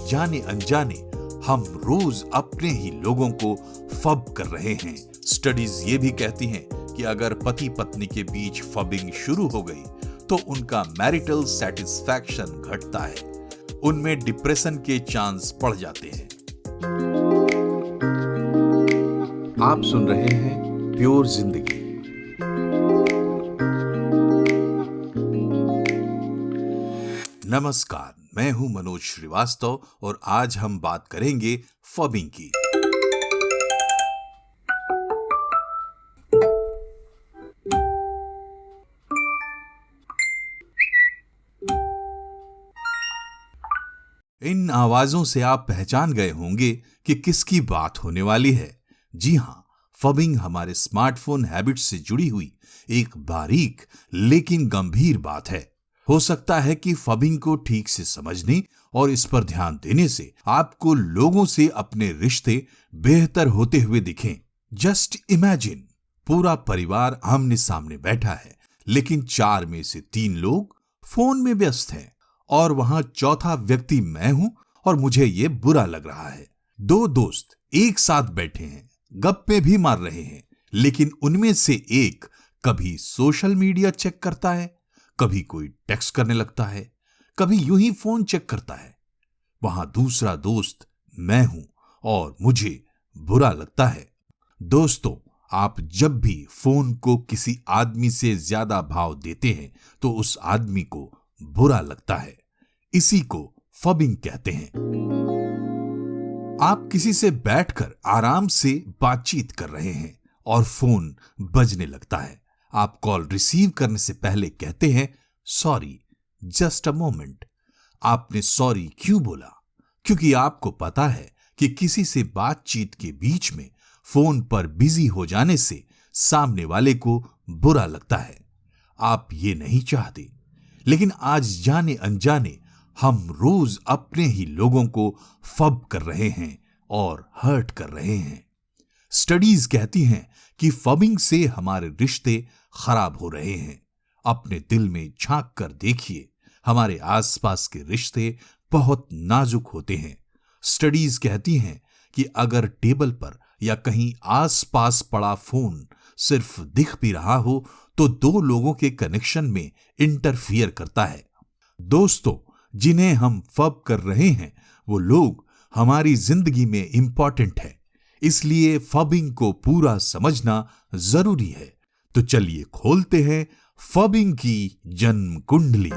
जाने अनजाने हम रोज अपने ही लोगों को फब कर रहे हैं। स्टडीज ये भी कहती हैं कि अगर पति पत्नी के बीच फबिंग शुरू हो गई तो उनका मैरिटल सेटिस्फैक्शन घटता है, उनमें डिप्रेशन के चांस बढ़ जाते हैं। आप सुन रहे हैं प्योर जिंदगी। नमस्कार, मैं हूं मनोज श्रीवास्तव और आज हम बात करेंगे फबिंग की। इन आवाजों से आप पहचान गए होंगे कि किसकी बात होने वाली है। जी हां, फबिंग हमारे स्मार्टफोन हैबिट से जुड़ी हुई एक बारीक लेकिन गंभीर बात है। हो सकता है कि फबिंग को ठीक से समझने और इस पर ध्यान देने से आपको लोगों से अपने रिश्ते बेहतर होते हुए दिखें। जस्ट इमेजिन, पूरा परिवार आमने सामने बैठा है, लेकिन 4 में से 3 लोग फोन में व्यस्त हैं और वहां चौथा व्यक्ति मैं हूं और मुझे ये बुरा लग रहा है। 2 दोस्त एक साथ बैठे हैं, गप्पे भी मार रहे हैं, लेकिन उनमें से एक कभी सोशल मीडिया चेक करता है, कभी कोई टेक्स्ट करने लगता है, कभी यूं ही फोन चेक करता है। वहां दूसरा दोस्त मैं हूं और मुझे बुरा लगता है। दोस्तों, आप जब भी फोन को किसी आदमी से ज्यादा भाव देते हैं तो उस आदमी को बुरा लगता है। इसी को फबिंग कहते हैं। आप किसी से बैठकर आराम से बातचीत कर रहे हैं और फोन बजने लगता है। आप कॉल रिसीव करने से पहले कहते हैं सॉरी, जस्ट अ मोमेंट। आपने सॉरी क्यों बोला? क्योंकि आपको पता है कि किसी से बातचीत के बीच में फोन पर बिजी हो जाने से सामने वाले को बुरा लगता है। आप ये नहीं चाहते, लेकिन आज जाने अनजाने हम रोज अपने ही लोगों को फब कर रहे हैं और हर्ट कर रहे हैं। स्टडीज कहती हैं कि फबिंग से हमारे रिश्ते खराब हो रहे हैं। अपने दिल में झांक कर देखिए, हमारे आसपास के रिश्ते बहुत नाजुक होते हैं। स्टडीज कहती हैं कि अगर टेबल पर या कहीं आसपास पड़ा फोन सिर्फ दिख भी रहा हो तो 2 लोगों के कनेक्शन में इंटरफियर करता है। दोस्तों, जिन्हें हम फब कर रहे हैं वो लोग हमारी जिंदगी में इंपॉर्टेंट है, इसलिए फबिंग को पूरा समझना जरूरी है। तो चलिए खोलते हैं फबिंग की जन्म कुंडली।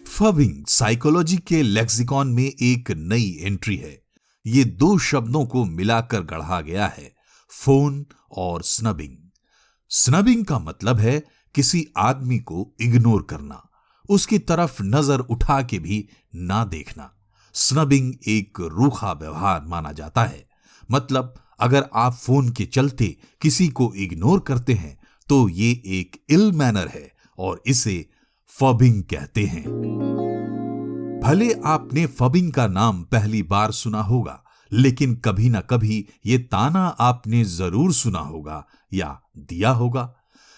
फबिंग साइकोलॉजी के लेक्सिकॉन में एक नई एंट्री है। ये 2 शब्दों को मिलाकर गढ़ा गया है, फोन और स्नबिंग। स्नबिंग का मतलब है किसी आदमी को इग्नोर करना, उसकी तरफ नजर उठा के भी ना देखना। स्नबिंग एक रूखा व्यवहार माना जाता है। मतलब अगर आप फोन के चलते किसी को इग्नोर करते हैं तो ये एक इल मैनर है और इसे फबिंग कहते हैं। भले आपने फबिंग का नाम पहली बार सुना होगा, लेकिन कभी ना कभी ये ताना आपने जरूर सुना होगा या दिया होगा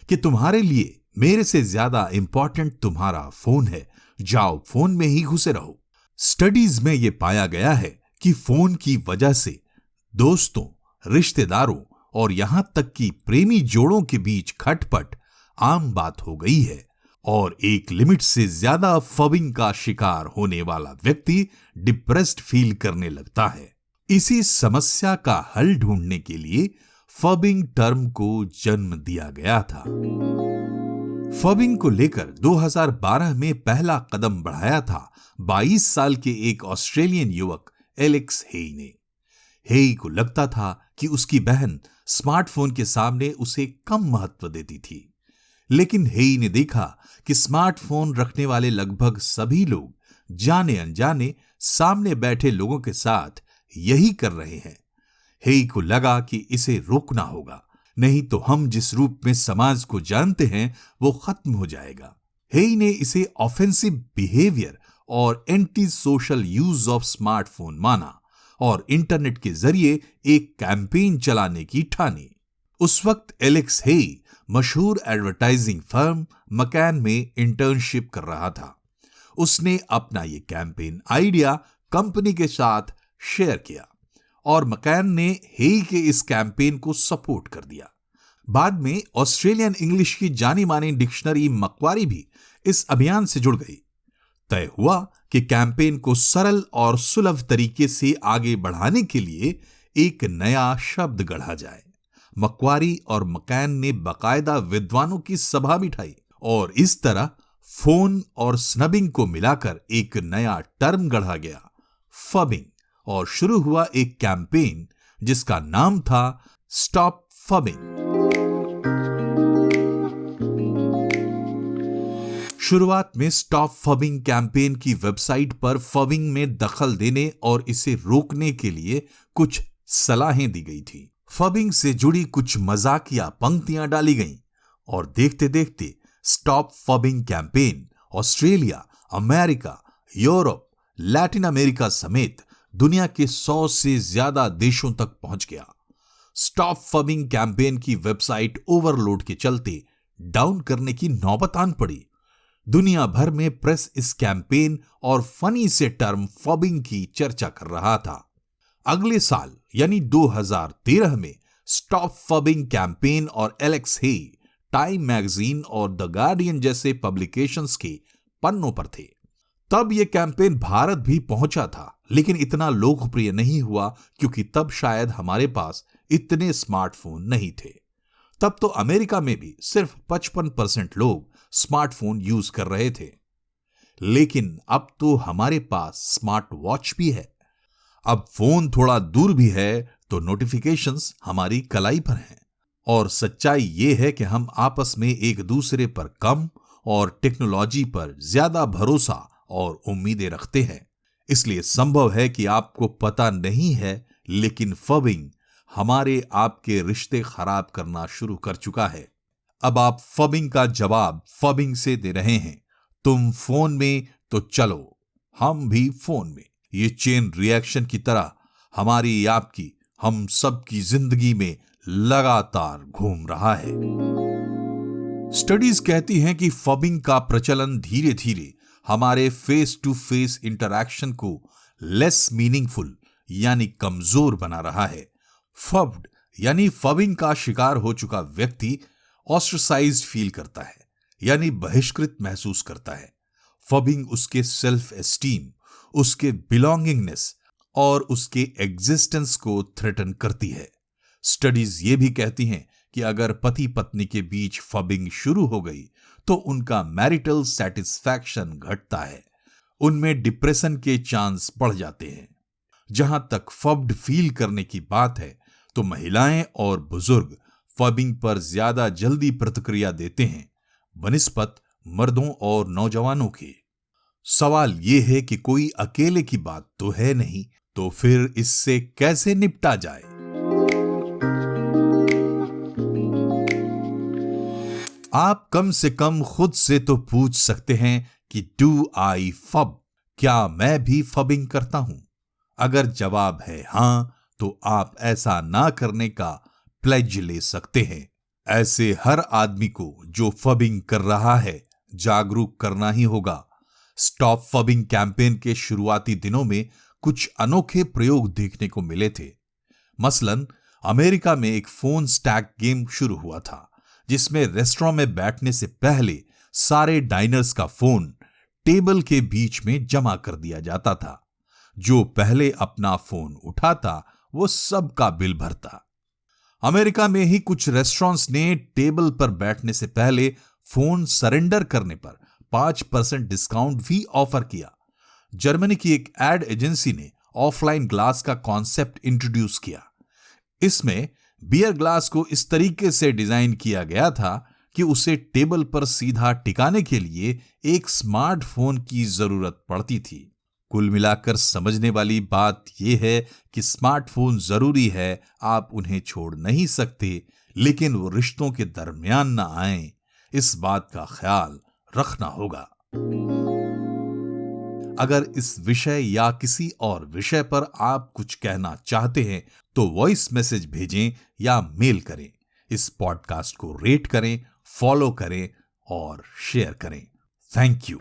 कि तुम्हारे लिए मेरे से ज्यादा इंपॉर्टेंट तुम्हारा फोन है, जाओ फोन में ही घुसे रहो। स्टडीज में यह पाया गया है कि फोन की वजह से दोस्तों, रिश्तेदारों और यहां तक कि प्रेमी जोड़ों के बीच खटपट आम बात हो गई है और एक लिमिट से ज्यादा फबिंग का शिकार होने वाला व्यक्ति डिप्रेस्ड फील करने लगता है। इसी समस्या का हल ढूंढने के लिए फबिंग टर्म को जन्म दिया गया था। फबिंग को लेकर 2012 में पहला कदम बढ़ाया था 22 साल के एक ऑस्ट्रेलियन युवक एलेक्स हेई ने। हेई को लगता था कि उसकी बहन स्मार्टफोन के सामने उसे कम महत्व देती थी, लेकिन हेई ने देखा कि स्मार्टफोन रखने वाले लगभग सभी लोग जाने अनजाने सामने बैठे लोगों के साथ यही कर रहे हैं। हेई को लगा कि इसे रोकना होगा, नहीं तो हम जिस रूप में समाज को जानते हैं वो खत्म हो जाएगा। हेई ने इसे ऑफेंसिव बिहेवियर और anti social use of smartphone माना और इंटरनेट के जरिए एक कैंपेन चलाने की ठानी। उस वक्त एलेक्स हे मशहूर एडवर्टाइजिंग फर्म मकैन में इंटर्नशिप कर रहा था। उसने अपना ये कैंपेन आइडिया कंपनी के साथ शेयर किया और मकैन ने हे के इस कैंपेन को सपोर्ट कर दिया। बाद में ऑस्ट्रेलियन इंग्लिश की जानी मानी डिक्शनरी मक्वारी भी इस अभियान से जुड़ गई। तय हुआ कि कैंपेन को सरल और सुलभ तरीके से आगे बढ़ाने के लिए एक नया शब्द गढ़ा जाए। मक्वारी और मकैन ने बाकायदा विद्वानों की सभा बिठाई और इस तरह फोन और स्नबिंग को मिलाकर एक नया टर्म गढ़ा गया, फबिंग, और शुरू हुआ एक कैंपेन जिसका नाम था स्टॉप फबिंग। शुरुआत में स्टॉप फबिंग कैंपेन की वेबसाइट पर फबिंग में दखल देने और इसे रोकने के लिए कुछ सलाहें दी गई थी। फबिंग से जुड़ी कुछ मजाकिया पंक्तियां डाली गईं और देखते देखते stop phubbing campaign Australia, America, Europe, Latin America समेत दुनिया के 100 से ज्यादा देशों तक पहुंच गया। स्टॉप फबिंग कैंपेन की वेबसाइट ओवरलोड के चलते डाउन करने की नौबत आन पड़ी। दुनिया भर में प्रेस इस कैंपेन और फनी से टर्म फबिंग की चर्चा कर रहा था। अगले साल यानी 2013 में स्टॉप फबिंग कैंपेन और एलेक्स हे टाइम मैगजीन और द गार्डियन जैसे पब्लिकेशंस के पन्नों पर थे। तब यह कैंपेन भारत भी पहुंचा था, लेकिन इतना लोकप्रिय नहीं हुआ क्योंकि तब शायद हमारे पास इतने स्मार्टफोन नहीं थे। तब तो अमेरिका में भी सिर्फ 55% लोग स्मार्टफोन यूज कर रहे थे। लेकिन अब तो हमारे पास स्मार्ट वॉच भी है। अब फोन थोड़ा दूर भी है तो नोटिफिकेशंस हमारी कलाई पर हैं। और सच्चाई यह है कि हम आपस में एक दूसरे पर कम और टेक्नोलॉजी पर ज्यादा भरोसा और उम्मीदें रखते हैं। इसलिए संभव है कि आपको पता नहीं है, लेकिन फबिंग हमारे आपके रिश्ते खराब करना शुरू कर चुका है। अब आप फबिंग का जवाब फबिंग से दे रहे हैं। तुम फोन में तो चलो, हम भी फोन में। ये चेन रिएक्शन की तरह हमारी, आपकी, हम सब की जिंदगी में लगातार घूम रहा है। स्टडीज कहती हैं कि फबिंग का प्रचलन धीरे धीरे हमारे फेस टू फेस इंटरैक्शन को लेस मीनिंगफुल यानी कमजोर बना रहा है। फब्ड यानी फबिंग का शिकार हो चुका व्यक्ति ऑस्ट्रसाइज्ड फील करता है, यानी बहिष्कृत महसूस करता है। फबिंग उसके सेल्फ एस्टीम, उसके बिलोंगिंगनेस और उसके एग्जिस्टेंस को थ्रेटन करती है। स्टडीज ये भी कहती हैं कि अगर पति पत्नी के बीच फबिंग शुरू हो गई तो उनका मैरिटल सेटिस्फैक्शन घटता है, उनमें डिप्रेशन के चांस बढ़ जाते हैं। जहां तक फब्ड फील करने की बात है तो महिलाएं और बुजुर्ग फबिंग पर ज्यादा जल्दी प्रतिक्रिया देते हैं बनिस्बत मर्दों और नौजवानों के। सवाल यह है कि कोई अकेले की बात तो है नहीं, तो फिर इससे कैसे निपटा जाए? आप कम से कम खुद से तो पूछ सकते हैं कि डू आई फब, क्या मैं भी फबिंग करता हूं? अगर जवाब है हां, तो आप ऐसा ना करने का प्लेज ले सकते हैं। ऐसे हर आदमी को जो फबिंग कर रहा है जागरूक करना ही होगा। स्टॉप फबिंग कैंपेन के शुरुआती दिनों में कुछ अनोखे प्रयोग देखने को मिले थे। मसलन अमेरिका में एक फोन स्टैक गेम शुरू हुआ था, जिसमें रेस्टोरेंट में बैठने से पहले सारे डाइनर्स का फोन टेबल के बीच में जमा कर दिया जाता था। जो पहले अपना फोन उठाता वो सबका बिल भरता। अमेरिका में ही कुछ रेस्टोरेंट्स ने टेबल पर बैठने से पहले फोन सरेंडर करने पर 5% डिस्काउंट भी ऑफर किया। जर्मनी की एक एड एजेंसी ने ऑफलाइन ग्लास का कॉन्सेप्ट इंट्रोड्यूस किया। इसमें बियर ग्लास को इस तरीके से डिजाइन किया गया था कि उसे टेबल पर सीधा टिकाने के लिए एक स्मार्टफोन की जरूरत पड़ती थी। कुल मिलाकर समझने वाली बात यह है कि स्मार्टफोन जरूरी है, आप उन्हें छोड़ नहीं सकते, लेकिन वो रिश्तों के दरमियान ना आए, इस बात का ख्याल रखना होगा। अगर इस विषय या किसी और विषय पर आप कुछ कहना चाहते हैं तो वॉइस मैसेज भेजें या मेल करें। इस पॉडकास्ट को रेट करें, फॉलो करें और शेयर करें। Thank you.